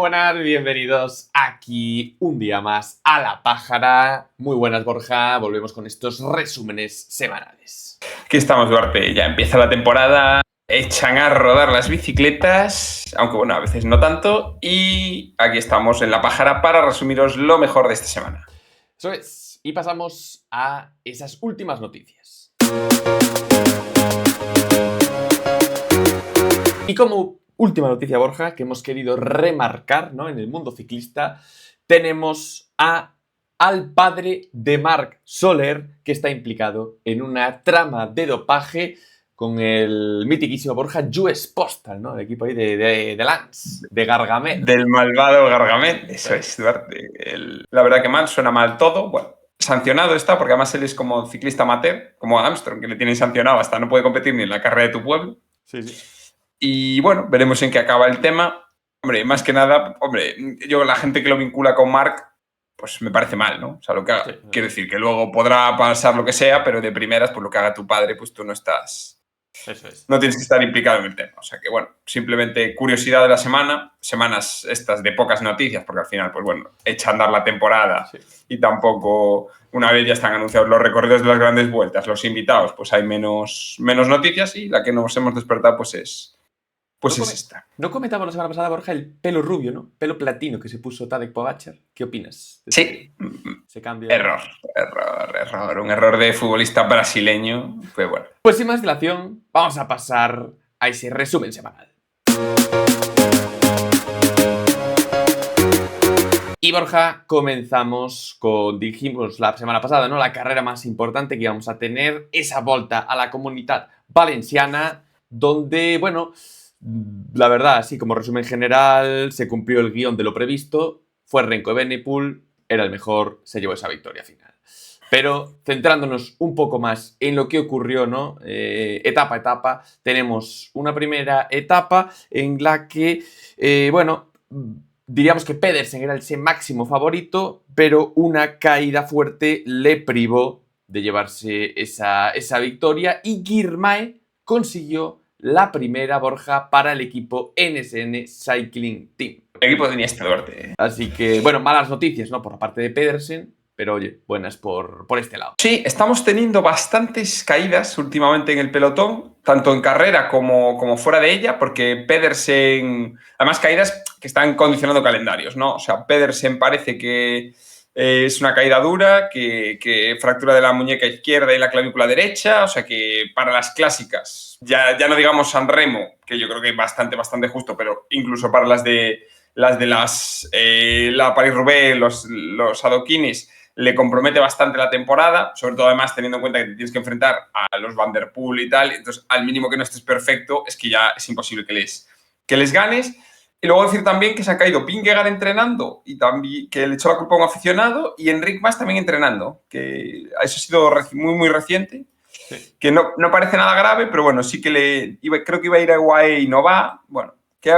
buenas, bienvenidos aquí un día más a La Pájara. Muy buenas, Borja, volvemos con estos resúmenes semanales. Aquí estamos, Duarte, ya empieza la temporada, echan a rodar las bicicletas, aunque bueno, a veces no tanto, y aquí estamos en La Pájara para resumiros lo mejor de esta semana. Eso es, y pasamos a esas últimas noticias. Y como última noticia, Borja, que hemos querido remarcar, ¿no?, en el mundo ciclista, tenemos al padre de Marc Soler, que está implicado en una trama de dopaje con el mitiquísimo Borja Jules Postal, ¿no? El equipo ahí de Lance, de Gargamel. Del malvado Gargamel, eso es, Duarte. La verdad que mal, suena mal todo. Bueno, sancionado está, porque además él es como ciclista amateur, como Armstrong, que le tienen sancionado hasta no puede competir ni en la carrera de tu pueblo. Sí, sí. Y bueno, veremos en qué acaba el tema. Hombre, más que nada, yo la gente que lo vincula con Marc, pues me parece mal, ¿no? O sea, lo que haga, Sí. quiero decir que luego podrá pasar lo que sea, pero de primeras, pues lo que haga tu padre, pues tú no estás... Eso es. No tienes que estar implicado en el tema. O sea que, bueno, simplemente curiosidad de la semana, semanas estas de pocas noticias, porque al final, pues bueno, echa a andar la temporada Sí. y tampoco, una vez ya están anunciados los recorridos de las grandes vueltas, los invitados, pues hay menos noticias y la que nos hemos despertado, pues es esta. No comentamos la semana pasada, Borja, el pelo rubio, ¿no? Pelo platino que se puso Tadej Pogačar. ¿Qué opinas? Sí. Se cambia. Error. Un error de futbolista brasileño. Pues bueno. Pues sin más dilación, vamos a pasar a ese resumen semanal. Y Borja, comenzamos con, dijimos la semana pasada, ¿no?, la carrera más importante que íbamos a tener, esa Volta a la Comunitat Valenciana, donde, bueno, la verdad, así como resumen general, se cumplió el guión de lo previsto, fue Remco Evenepoel, era el mejor, se llevó esa victoria final. Pero centrándonos un poco más en lo que ocurrió, ¿no? Etapa a etapa, tenemos una primera etapa en la que, bueno, diríamos que Pedersen era el máximo favorito, pero una caída fuerte le privó de llevarse esa victoria y Girmay consiguió la primera, Borja, para el equipo NSN Cycling Team. El equipo de Iniesta, Duarte. Así que, bueno, malas noticias, ¿no?, por la parte de Pedersen, pero oye, buenas por este lado. Sí, estamos teniendo bastantes caídas últimamente en el pelotón, tanto en carrera como fuera de ella, porque Pedersen, además caídas que están condicionando calendarios, ¿no? O sea, Pedersen parece que es una caída dura, que fractura de la muñeca izquierda y la clavícula derecha, o sea que para las clásicas, ya no digamos San Remo, que yo creo que es bastante justo, pero incluso para la Paris-Roubaix, los adoquines, le compromete bastante la temporada, sobre todo además teniendo en cuenta que te tienes que enfrentar a los Van der Poel y tal, entonces al mínimo que no estés perfecto es que ya es imposible que les ganes. Y luego decir también que se ha caído Vingegaard entrenando y también que le echó la culpa a un aficionado y Enric Mas también entrenando, que eso ha sido muy reciente, sí, que no parece nada grave, pero bueno, sí que creo que iba a ir a UAE y no va. Bueno, que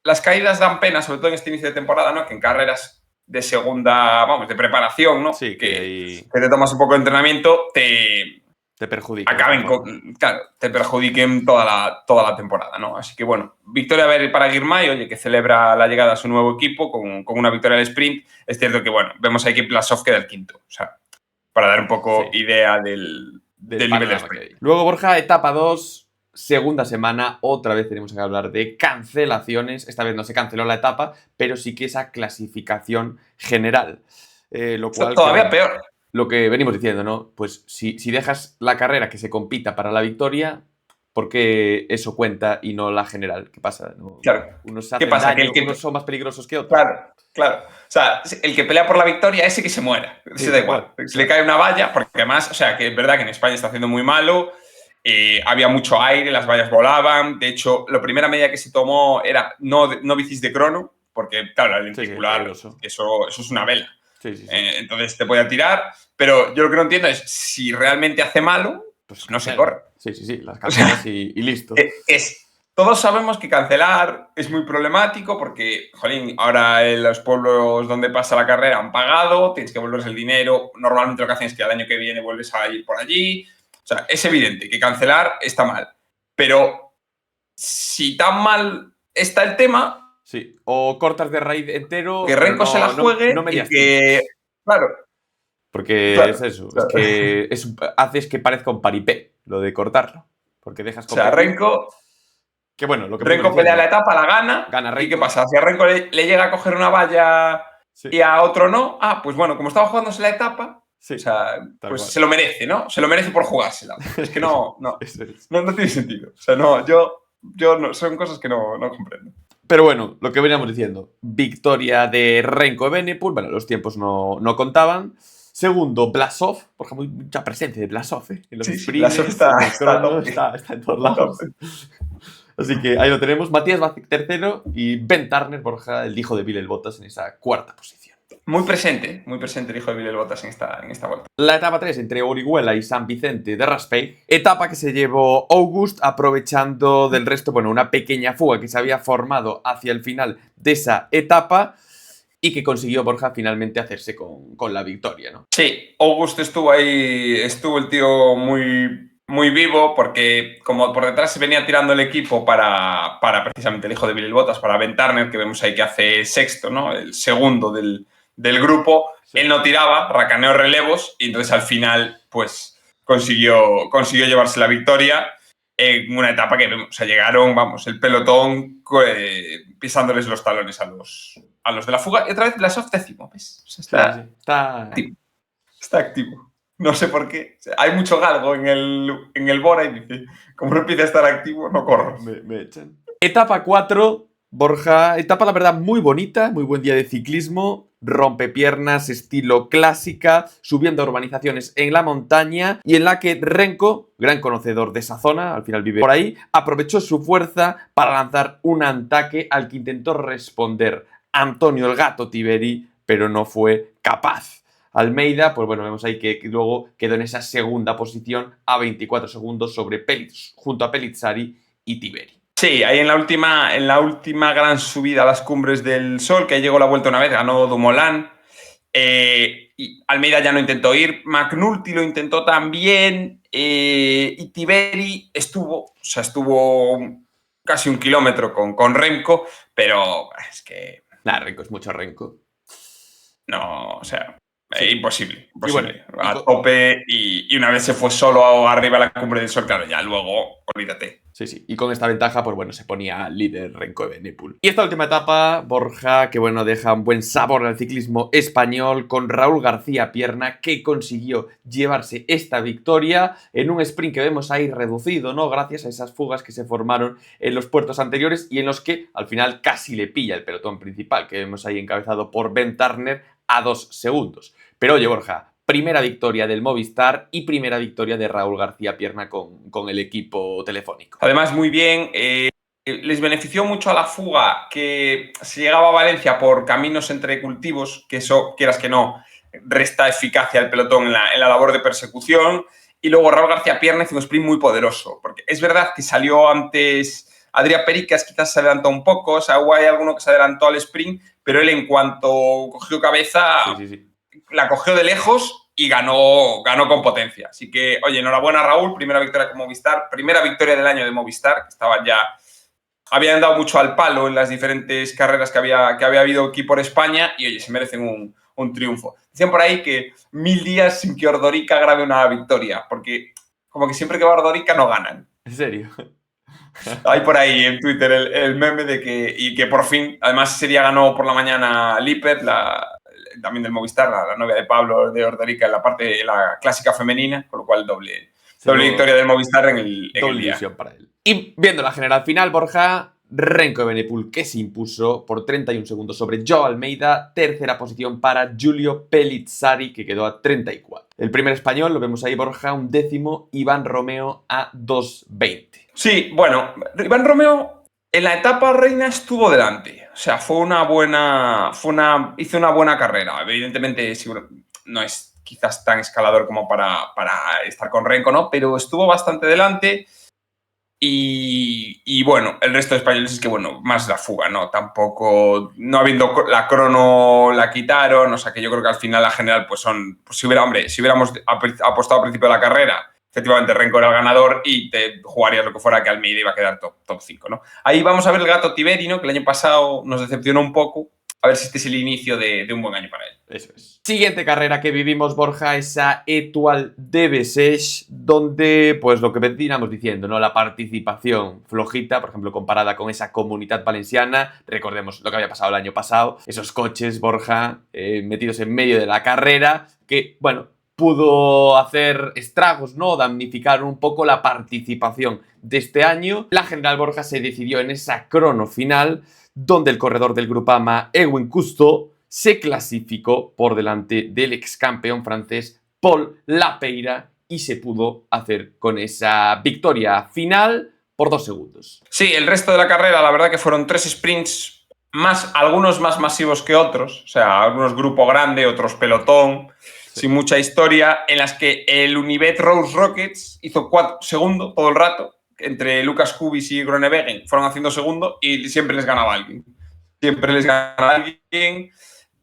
las caídas dan pena, sobre todo en este inicio de temporada, ¿no? Que en carreras de segunda, vamos, de preparación, ¿no? Sí, que te tomas un poco de entrenamiento, te perjudiquen. Te perjudiquen toda la temporada, ¿no? Así que, bueno, victoria para Girmay, oye, que celebra la llegada a su nuevo equipo con una victoria del sprint. Es cierto que, bueno, vemos ahí que Plasov queda el quinto, o sea, para dar un poco idea del nivel de sprint. Luego, Borja, etapa 2, segunda semana, otra vez tenemos que hablar de cancelaciones. Esta vez no se canceló la etapa, pero sí que esa clasificación general. Lo cual todavía peor. Lo que venimos diciendo, ¿no? Pues si dejas la carrera que se compita para la victoria, ¿por qué eso cuenta y no la general? ¿Qué pasa? ¿No? Claro. Unos se hacen daño, unos son más peligrosos que otros. Claro. O sea, el que pelea por la victoria, ese que se muera. Sí, se da igual. Se le cae una valla, porque además, o sea, que es verdad que en España está haciendo muy malo, había mucho aire, las vallas volaban. De hecho, la primera medida que se tomó era no bicis de crono, porque, claro, el lenticular, eso es una vela. Sí. Entonces te puede tirar, pero yo lo que no entiendo es si realmente hace malo, pues no se corre. Sí, las cancelas y listo. Todos sabemos que cancelar es muy problemático porque, jolín, ahora en los pueblos donde pasa la carrera han pagado, tienes que volverse el dinero, normalmente lo que hacen es que al año que viene vuelves a ir por allí. O sea, es evidente que cancelar está mal, pero si tan mal está el tema, Sí, o cortas de raíz entero, Que pero Renko se la juegue no y medias que. tintas. Claro, Porque es claro. eso, O es sea, que haces que parezca un paripé lo de cortarlo. Porque dejas o sea, competir. Renko, Que bueno, lo que venimos Renko pelea la diciendo, etapa, la gana. gana ¿Y qué Renko. pasa? Si a Renko le llega a coger una valla Sí, y a otro no, pues bueno, como estaba jugándose la etapa, o sí, sea, tal pues cual. se lo merece, ¿no? Se lo merece por jugársela. Es que no, no, Eso es. no, no tiene sentido. O sea, no, yo no, son cosas que no comprendo. Pero bueno, lo que veníamos diciendo, victoria de Renko Evenepoel, bueno, los tiempos no contaban. Segundo, Blasov, porque hay mucha presencia de Blasov, en los Sí, sí, la SOF sprints, está, en el está a crono, tope. está en todos A lados. tope. Así que ahí lo tenemos. Matías Vázquez tercero y Ben Turner, Borja, el hijo de Vilel Bottas, en esa cuarta posición. Muy presente el hijo de Vilel Bottas en esta vuelta. La etapa 3 entre Orihuela y San Vicente de Raspeig, etapa que se llevó August aprovechando del resto, bueno, una pequeña fuga que se había formado hacia el final de esa etapa y que consiguió Borja finalmente hacerse con la victoria, ¿no? Sí, August estuvo ahí, estuvo el tío muy vivo porque como por detrás se venía tirando el equipo para precisamente el hijo de Vilel Bottas, para Ben Turner, que vemos ahí que hace sexto, ¿no? El segundo del grupo, Sí. él no tiraba, racaneó relevos y entonces al final pues consiguió llevarse la victoria en una etapa que vemos, o sea, llegaron, vamos, el pelotón pisándoles los talones a los de la fuga y otra vez Blasov décimo, ¿ves? O sea, Sí, sí. está activo. No sé por qué. O sea, hay mucho galgo en el Bora y dice, como no empieza a estar activo, no corro. Me echan. Etapa 4, Borja. Etapa, la verdad, muy bonita. Muy buen día de ciclismo. Rompepiernas, estilo clásica. Subiendo urbanizaciones en la montaña. Y en la que Renko, gran conocedor de esa zona, al final vive por ahí, aprovechó su fuerza para lanzar un ataque al que intentó responder Antonio el Gato Tiberi, pero no fue capaz. Almeida, pues bueno, vemos ahí que luego quedó en esa segunda posición a 24 segundos junto a Pellizzari y Tiberi. Sí, ahí en la última gran subida a las cumbres del Sol, que ahí llegó la vuelta una vez, ganó Dumoulin. Y Almeida ya no intentó ir, McNulty lo intentó también, y Tiberi estuvo casi un kilómetro con Remco, pero es que Nah, Renko es mucho Renko. no, o sea, Sí. imposible. Y bueno, a tope y una vez se fue solo arriba a la cumbre del Sol, claro, ya luego, olvídate. Sí. Y con esta ventaja, pues bueno, se ponía líder Renko Evenepoel. Y esta última etapa, Borja, que bueno, deja un buen sabor al ciclismo español con Raúl García Pierna, que consiguió llevarse esta victoria en un sprint que vemos ahí reducido, ¿no? Gracias a esas fugas que se formaron en los puertos anteriores y en los que al final casi le pilla el pelotón principal, que vemos ahí encabezado por Ben Turner a 2 segundos. Pero oye, Borja, primera victoria del Movistar y primera victoria de Raúl García Pierna con el equipo telefónico. Además, muy bien. Les benefició mucho a la fuga que se llegaba a Valencia por caminos entre cultivos, que eso, quieras que no, resta eficacia al pelotón en la labor de persecución. Y luego Raúl García Pierna hizo un sprint muy poderoso, porque es verdad que salió antes Adrià Pericas, quizás se adelantó un poco, o sea, hubo hay alguno que se adelantó al sprint, pero él en cuanto cogió cabeza, Sí. la cogió de lejos y ganó con potencia. Así que, oye, enhorabuena Raúl, primera victoria con Movistar, primera victoria del año de Movistar, que estaban ya, habían dado mucho al palo en las diferentes carreras que había habido aquí por España y, oye, se merecen un triunfo. Decían por ahí que 1000 días sin que Ordorica grabe una victoria, porque como que siempre que va Ordorica no ganan. ¿En serio? Hay por ahí en Twitter el meme de que por fin, además ese día ganó por la mañana Lippert, también del Movistar, la novia de Pablo de Ordorica en la clásica femenina, con lo cual doble victoria del Movistar en el doble día. ilusión para él. Y viendo la general final, Borja, Renko Evenepoel, que se impuso por 31 segundos sobre Joao Almeida. Tercera posición para Giulio Pellizzari, que quedó a 34. El primer español, lo vemos ahí, Borja, un décimo. Iván Romeo a 2.20. Sí, bueno, Iván Romeo en la etapa reina estuvo delante. O sea, hizo una buena carrera. Evidentemente, no es quizás tan escalador como para estar con Renko, ¿no? Pero estuvo bastante delante. Y bueno, el resto de españoles es que, bueno, más la fuga, ¿no? Tampoco, no habiendo la crono, la quitaron, o sea que yo creo que al final la general, pues si hubiéramos apostado al principio de la carrera efectivamente Renko era el ganador y te jugarías lo que fuera que Almeida iba a quedar top 5, ¿no? Ahí vamos a ver el gato Tiberi, ¿no? Que el año pasado nos decepcionó un poco. A ver si este es el inicio de un buen año para él. Eso es. Siguiente carrera que vivimos, Borja, esa Étoile de Bessèges, donde, pues lo que veníamos diciendo, ¿no? La participación flojita, por ejemplo, comparada con esa Comunitat Valenciana. Recordemos lo que había pasado el año pasado. Esos coches, Borja, metidos en medio de la carrera, que, bueno, pudo hacer estragos, ¿no? Damnificar un poco la participación de este año. La General Borja se decidió en esa crono final, donde el corredor del Groupama, Erwin Cousteau, se clasificó por delante del ex campeón francés Paul Lapeira y se pudo hacer con esa victoria final por 2 segundos. Sí, el resto de la carrera, la verdad que fueron 3 sprints, algunos más masivos que otros, o sea, algunos grupo grande, otros pelotón, sin mucha historia, en las que el Unibet Rose Rockets hizo 4 segundos todo el rato, entre Lucas Kubis y Groenewegen fueron haciendo segundo y siempre les ganaba alguien. Siempre les ganaba alguien.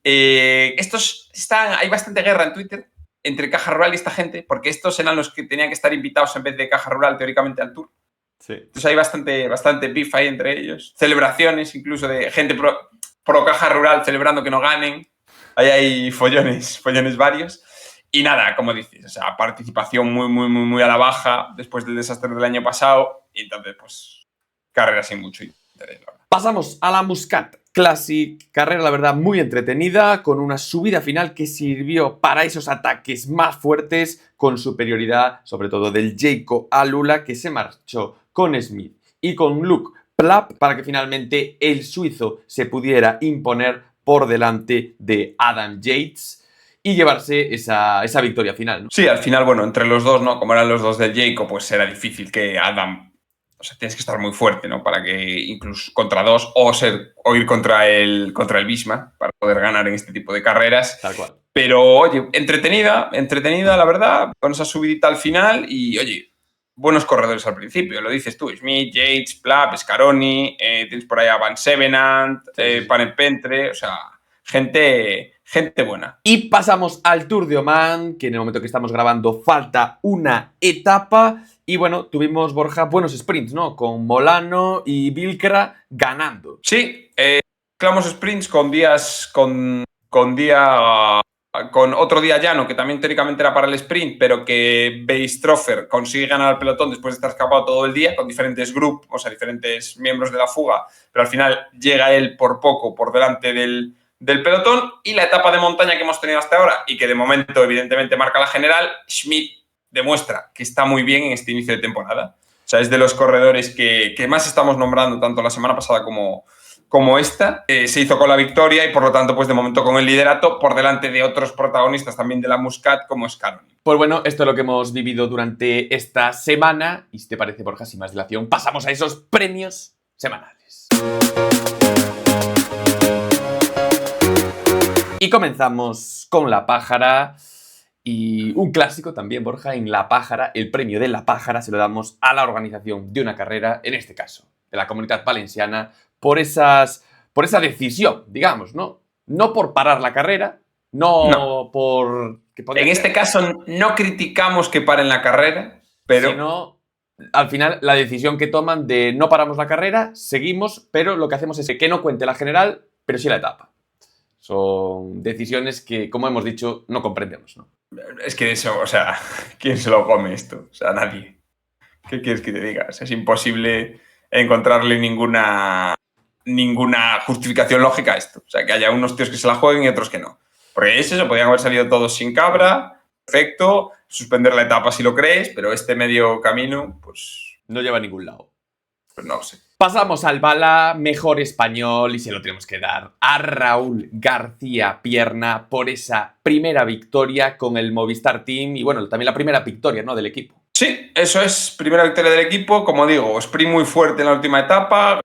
Hay bastante guerra en Twitter entre Caja Rural y esta gente, porque estos eran los que tenían que estar invitados en vez de Caja Rural teóricamente al Tour. Sí. Entonces hay bastante beef ahí entre ellos. Celebraciones incluso de gente pro Caja Rural celebrando que no ganen. Ahí hay follones varios. Y nada, como dices, o sea, participación muy a la baja después del desastre del año pasado. Y entonces, pues, carrera sin mucho interés, la verdad. Pasamos a la Muscat Classic, carrera la verdad muy entretenida, con una subida final que sirvió para esos ataques más fuertes, con superioridad sobre todo del Jayco Alula, que se marchó con Smith y con Luke Plapp para que finalmente el suizo se pudiera imponer por delante de Adam Yates y llevarse esa victoria final, ¿no? Sí, al final, bueno, entre los dos, ¿no? Como eran los dos del Jayco, pues era difícil que Adam... O sea, tienes que estar muy fuerte, ¿no? Para que incluso contra dos o ir contra el Bismarck para poder ganar en este tipo de carreras. Tal cual. Pero, oye, entretenida, la verdad, con esa subidita al final y, oye, buenos corredores al principio. Lo dices tú, Smith, Yates, Plapp, Scaroni, tienes por ahí a Van Sevenant, Panet Pentre, o sea, gente buena. Y pasamos al Tour de Oman, que en el momento que estamos grabando falta una etapa. Y bueno, tuvimos, Borja, buenos sprints, ¿no? Con Molano y Vilkra ganando. Sí, clavamos sprints con otro día llano, que también teóricamente era para el sprint, pero que Beistroffer consigue ganar al pelotón después de estar escapado todo el día, con diferentes grupos, o sea, diferentes miembros de la fuga, pero al final llega él por poco por delante del pelotón. Y la etapa de montaña que hemos tenido hasta ahora, y que de momento evidentemente marca la general, Schmidt demuestra que está muy bien en este inicio de temporada. O sea, es de los corredores que más estamos nombrando, tanto la semana pasada como esta. Se hizo con la victoria y, por lo tanto, pues de momento con el liderato por delante de otros protagonistas también de la Muscat, como Scaroni. Pues bueno, esto es lo que hemos vivido durante esta semana. Y si te parece, Borja, sin más dilación, pasamos a esos premios semanales. Y comenzamos con La Pájara. Y un clásico también, Borja, en La Pájara. El premio de La Pájara se lo damos a la organización de una carrera, en este caso, de la Comunitat Valenciana, por esa decisión, digamos, ¿no? No por parar la carrera, no. por... En este caso no criticamos que paren la carrera, pero... Sino, al final, la decisión que toman de no paramos la carrera, seguimos, pero lo que hacemos es que no cuente la general, pero sí la etapa. Son decisiones que, como hemos dicho, no comprendemos, ¿no? Es que eso, o sea, ¿quién se lo come esto? O sea, nadie. ¿Qué quieres que te diga? O sea, es imposible encontrarle ninguna justificación lógica a esto. O sea, que haya unos tíos que se la jueguen y otros que no. Porque es eso, podrían haber salido todos sin cabra, perfecto, suspender la etapa si lo crees, pero este medio camino, pues... No lleva a ningún lado. Pues no lo sé. Pasamos al bala mejor español y se lo tenemos que dar a Raúl García Pierna por esa primera victoria con el Movistar Team y bueno, también la primera victoria, ¿no?, del equipo. Sí, eso es, primera victoria del equipo, como digo, sprint muy fuerte en la última etapa,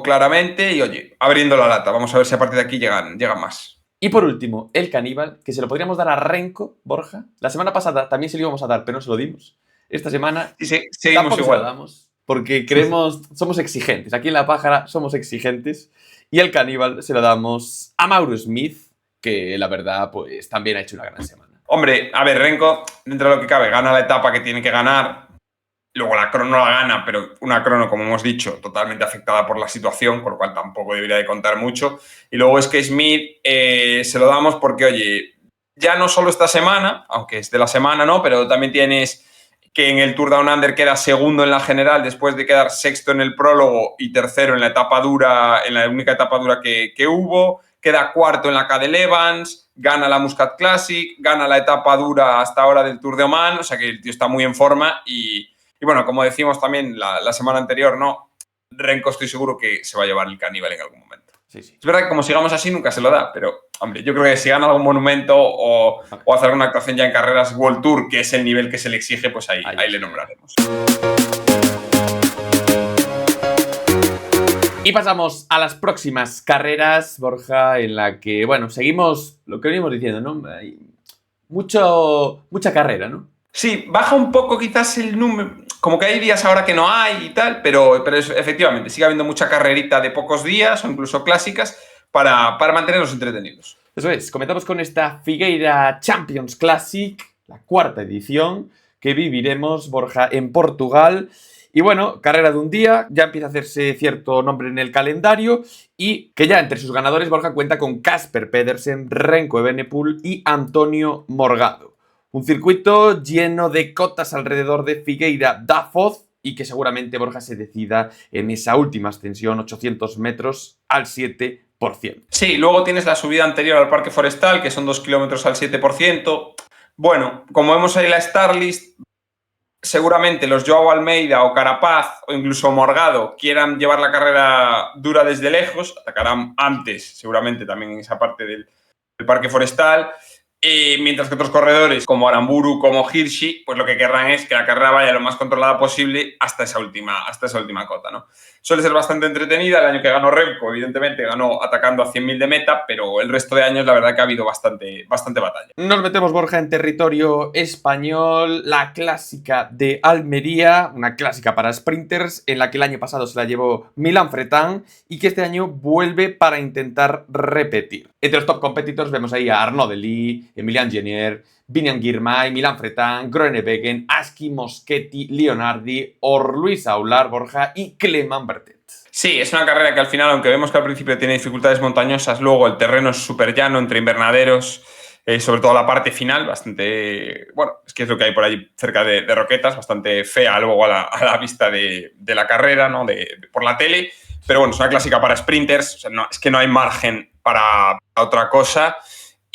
claramente y oye, abriendo la lata, vamos a ver si a partir de aquí llegan más. Y por último, el Caníbal, que se lo podríamos dar a Renko, Borja. La semana pasada también se lo íbamos a dar, pero no se lo dimos. Esta semana sí, seguimos igual. Se lo damos. Porque creemos, somos exigentes. Aquí en La Pájara somos exigentes. Y el Caníbal se lo damos a Mauro Smith, que la verdad, pues también ha hecho una gran semana. Hombre, a ver, Renko, dentro de lo que cabe, gana la etapa que tiene que ganar. Luego la crono la gana, pero una crono, como hemos dicho, totalmente afectada por la situación, por lo cual tampoco debería de contar mucho. Y luego es que Smith se lo damos porque, oye, ya no solo esta semana, aunque es de la semana, ¿no? Pero también tienes que en el Tour Down Under queda segundo en la general después de quedar sexto en el prólogo y tercero en la etapa dura, en la única etapa dura que hubo. Queda cuarto en la Cadel Evans, gana la Muscat Classic, gana la etapa dura hasta ahora del Tour de Oman, o sea que el tío está muy en forma y bueno, como decimos también la semana anterior, ¿no? Renko estoy seguro que se va a llevar el caníbal en algún momento. Sí, sí. Es verdad que como sigamos así nunca se lo da, pero, hombre, yo creo que si gana algún monumento o hace alguna actuación ya en carreras World Tour, que es el nivel que se le exige, pues ahí le nombraremos. Y pasamos a las próximas carreras, Borja, en la que, bueno, seguimos lo que venimos diciendo, ¿no? Hay mucha carrera, ¿no? Sí, baja un poco quizás el número, como que hay días ahora que no hay y tal, pero efectivamente sigue habiendo mucha carrerita de pocos días o incluso clásicas para mantenernos entretenidos. Eso es, comenzamos con esta Figueira Champions Classic, la cuarta edición, que viviremos, Borja, en Portugal. Y bueno, carrera de un día, ya empieza a hacerse cierto nombre en el calendario y que ya entre sus ganadores Borja cuenta con Casper Pedersen, Renko Evenepoel y Antonio Morgado. Un circuito lleno de cotas alrededor de Figueira da Foz y que seguramente Borja se decida en esa última ascensión, 800 metros al 7%. Sí, luego tienes la subida anterior al Parque Forestal, que son 2 kilómetros al 7%. Bueno, como vemos ahí la Starlist, seguramente los Joao Almeida o Carapaz o incluso Morgado quieran llevar la carrera dura desde lejos, atacarán antes seguramente también en esa parte del Parque Forestal, mientras que otros corredores como Aramburu, como Hirschi, pues lo que querrán es que la carrera vaya lo más controlada posible hasta esa última cota, ¿no? Suele ser bastante entretenida. El año que ganó Remco, evidentemente, ganó atacando a 100.000 de meta, pero el resto de años la verdad que ha habido bastante batalla. Nos metemos, Borja, en territorio español, la clásica de Almería, una clásica para sprinters, en la que el año pasado se la llevó Milan Fretán y que este año vuelve para intentar repetir. Entre los top competitors vemos ahí a Arnaud Delis, Emilian Genier, Biniam Girmay, Milan Fretán, Groenewegen, Aski Moschetti, Leonardi, Luis Aular, Borja y Clément Bertet. Sí, es una carrera que al final, aunque vemos que al principio tiene dificultades montañosas, luego el terreno es súper llano, entre invernaderos, sobre todo la parte final, bastante, bueno, es que es lo que hay por ahí cerca de Roquetas, bastante fea luego a la vista de la carrera, ¿no? Por la tele, pero bueno, es una clásica para sprinters, o sea, es que no hay margen para otra cosa.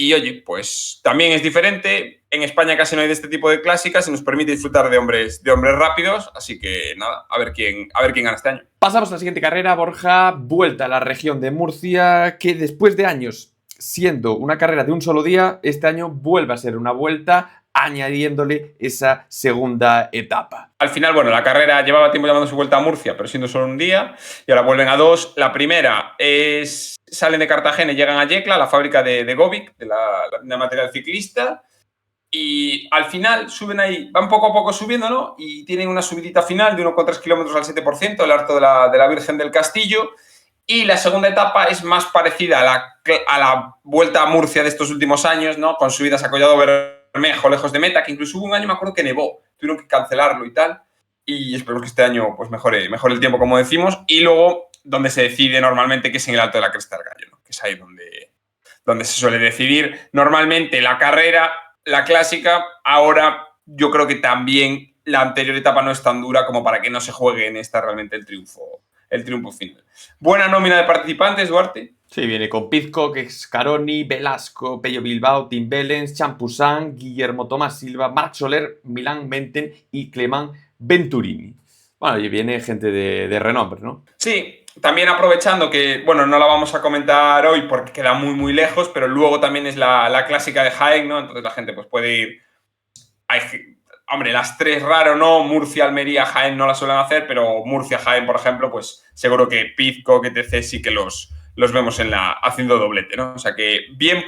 Y oye, pues también es diferente. En España casi no hay de este tipo de clásicas y nos permite disfrutar de hombres rápidos. Así que nada, a ver quién gana este año. Pasamos a la siguiente carrera, Borja. Vuelta a la región de Murcia, que después de años siendo una carrera de un solo día, este año vuelve a ser una vuelta, añadiéndole esa segunda etapa. Al final, bueno, la carrera llevaba tiempo llamando su vuelta a Murcia, pero siendo solo un día, y ahora vuelven a dos. La primera es, salen de Cartagena y llegan a Yecla, la fábrica de Govic, de material ciclista, y al final suben ahí, van poco a poco subiendo, ¿no? Y tienen una subidita final de 1,3 kilómetros al 7%, el Alto de la Virgen del Castillo. Y la segunda etapa es más parecida a la vuelta a Murcia de estos últimos años, ¿no? Con subidas a Collado Bermejo, lejos de meta, que incluso hubo un año, me acuerdo que nevó, tuvieron que cancelarlo y tal. Y esperemos que este año pues mejore el tiempo, como decimos. Y luego, donde se decide normalmente, que es en el Alto de la Cresta del Gallo, ¿no? Que es ahí donde se suele decidir normalmente la carrera, la clásica. Ahora yo creo que también la anterior etapa no es tan dura como para que no se juegue en esta realmente el triunfo final. Buena nómina de participantes, Duarte. Sí, viene con Pizcock, Scaroni, Velasco, Pello Bilbao, Tim Wellens, Champusán, Guillermo Tomás Silva, Marc Soler, Milan Menten y Clément Venturini. Bueno, y viene gente de renombre, ¿no? Sí, también aprovechando que, bueno, no la vamos a comentar hoy porque queda muy, muy lejos, pero luego también es la clásica de Jaén, ¿no? Entonces la gente pues puede ir. Hombre, las tres raro, ¿no? Murcia, Almería, Jaén no la suelen hacer, pero Murcia, Jaén, por ejemplo, pues seguro que Pizcock, etc. sí que los vemos haciendo doblete, ¿no? O sea que bien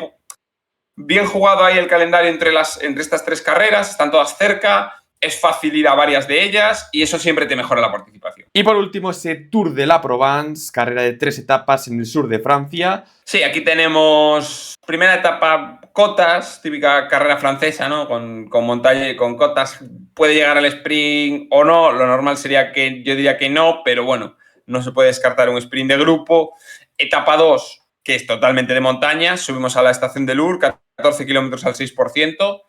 jugado ahí el calendario entre estas tres carreras, están todas cerca, es fácil ir a varias de ellas y eso siempre te mejora la participación. Y por último, ese Tour de la Provence, carrera de 3 etapas en el sur de Francia. Sí, aquí tenemos primera etapa cotas, típica carrera francesa, ¿no? Con montaña y con cotas, puede llegar al sprint o no. Lo normal sería que yo diría que no, pero bueno, no se puede descartar un sprint de grupo. Etapa 2, que es totalmente de montaña, subimos a la estación de Lourdes, 14 kilómetros al 6%.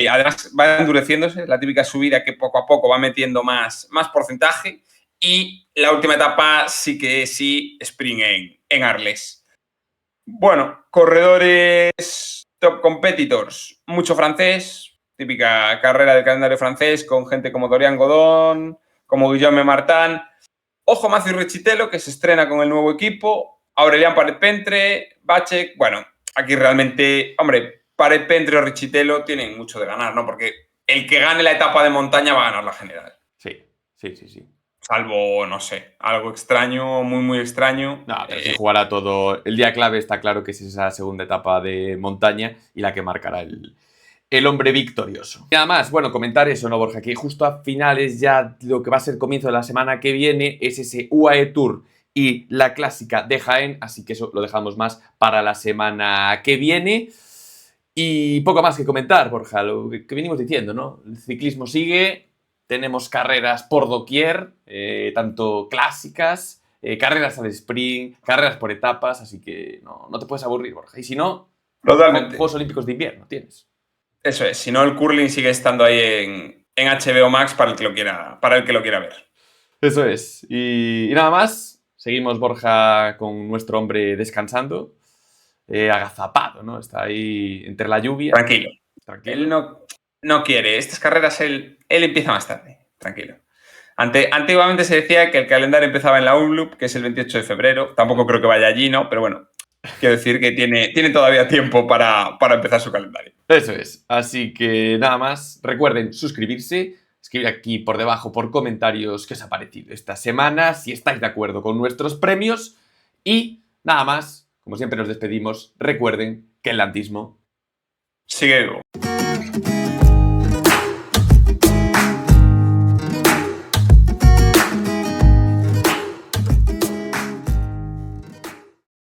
Además, va endureciéndose, la típica subida que poco a poco va metiendo más porcentaje. Y la última etapa sí que sí, sprint en Arles. Bueno, corredores top competitors, mucho francés, típica carrera del calendario francés con gente como Dorian Godon, como Guillaume Martin. Ojo, Mathieu Richitello, que se estrena con el nuevo equipo. Aurelian Paret-Pentre, Bacek. Bueno, aquí realmente, hombre, Paret-Pentre o Richitello tienen mucho de ganar, ¿no? Porque el que gane la etapa de montaña va a ganar la general. Sí, sí, sí, sí. Salvo, no sé, algo extraño, muy, muy extraño. No, pero se jugará todo. El día clave está claro que es esa segunda etapa de montaña y la que marcará el hombre victorioso. Y nada más, bueno, comentar eso, ¿no, Borja? Que justo a finales ya lo que va a ser comienzo de la semana que viene es ese UAE Tour y la clásica de Jaén, así que eso lo dejamos más para la semana que viene. Y poco más que comentar, Borja, lo que venimos diciendo, ¿no? El ciclismo sigue, tenemos carreras por doquier, tanto clásicas, carreras al sprint, carreras por etapas, así que no te puedes aburrir, Borja. Y si no, Totalmente. Juegos Olímpicos de Invierno tienes. Eso es, si no, el curling sigue estando ahí en HBO Max para el que lo quiera ver. Eso es. Y nada más, seguimos, Borja, con nuestro hombre descansando, agazapado, ¿no? Está ahí entre la lluvia. Tranquilo. Tranquilo. Él no quiere. Estas carreras él empieza más tarde. Tranquilo. Antiguamente se decía que el calendario empezaba en la UNLUP, que es el 28 de febrero. Tampoco creo que vaya allí, ¿no? Pero bueno, quiero decir que tiene todavía tiempo para empezar su calendario. Eso es. Así que nada más, recuerden suscribirse, escribir aquí por debajo por comentarios qué os ha parecido esta semana, si estáis de acuerdo con nuestros premios. Y nada más, como siempre nos despedimos, recuerden que el lantismo Sigue vivo.